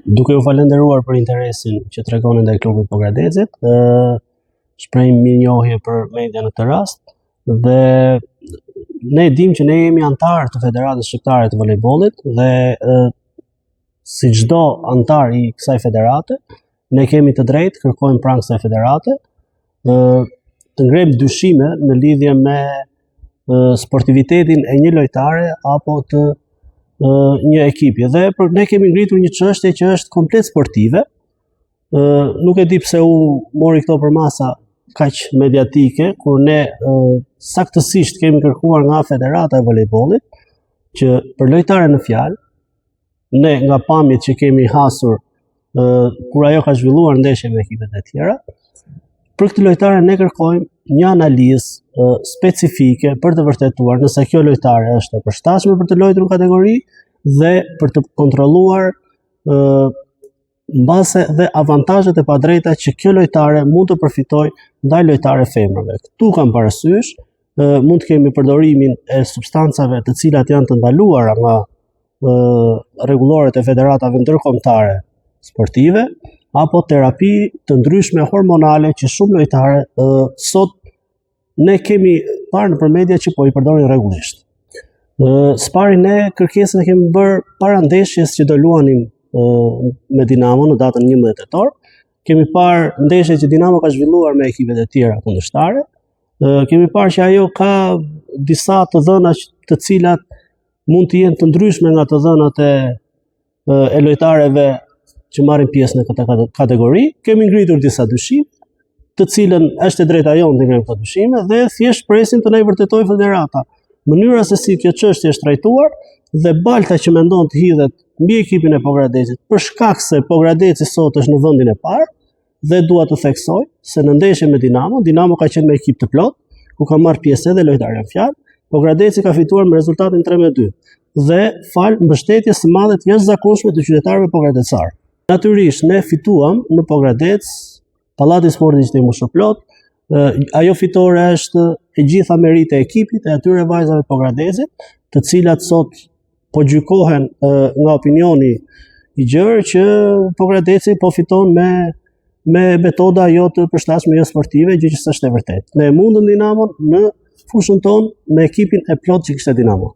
Duke u falenderuar për interesin që tregoni ndaj klubit Pogradecit, shprehim mirënjohje për media në këtë rast dhe ne dimë që ne jemi antar të Federatës Shqiptare të Volejbollit dhe si çdo antar i kësaj federate, ne kemi të drejtë kërkojmë pranë kësaj federate të ngrem dyshime në lidhje me sportivitetin e një lojtare apo të një ekipi. Dhe ne kemi ngritur një çështje që është komplet sportive. Nuk e di pse u mori këto për masa kaq mediatike, kur ne saktësisht kemi kërkuar nga Federata e Volejbollit që për lojtare në fjalë, ne nga pamjet që kemi hasur kur ajo ka zhvilluar ndeshje me ekipet e tjera, për këtë lojtare ne kërkojmë një analizë specifike për të vërtetuar nëse kjo lojtare është e përshtatshme për të luajtur në kategori dhe për të kontrolluar mbase dhe avantazhet e padrejta që kjo lojtare mund të përfitojë ndaj lojtare femrave. Ktu kam parasysh, mund të kemi përdorimin e substancave të cilat janë të ndaluara nga rregulloret e federatave ndërkombëtare sportive, apo terapi të ndryshme hormonale që shumë lojtare sot ne kemi parë nëpër media që po i përdorin rregullisht. Spari ne kërkesën e kemi bërë para ndeshjes që do luanim me Dinamo në datën 11 tetor. Kemi parë ndeshje që Dinamo ka zhvilluar me ekipet e tjera kundërshtare. Kemi parë që ajo ka disa të dhëna të cilat mund të jenë të ndryshme nga të dhënat e lojtareve që marrin pjesë në këtë kategori. Kemi ngritur disa dyshime, të cilën është e drejta jonë të ngrimë këto dyshime dhe thjesht presim të na i vërtetojë federata mënyra se si kjo çështje është trajtuar dhe balta që mendon të hidhet mbi ekipin e Pogradecit për shkak se Pogradeci sot është në vendin e parë dhe dua të theksoj se në ndeshje me Dinamo ka qenë me ekip të plot, ku ka marrë pjesë edhe lojtarë në fjalë. Pogradeci ka fituar me rezultatin 3-2 dhe fal mbështetjes së madhe të jashtëzakonshme të qytetarëve pogradecare. Natyrisht ne fituam në Pogradec, Pallati i Sportit ishte i mbushur plot. Ajo fitore është e gjitha merite e ekipit e atyre vajzave të Pogradecit, të cilat sot po gjykohen nga opinioni i gjerë që Pogradeci po fiton me metoda jo të përshtatshme, jo sportive, gjë që s'është e vërtetë. Ne mundëm Dinamon në fushën tonë me ekipin e plot që kishte Dinamo.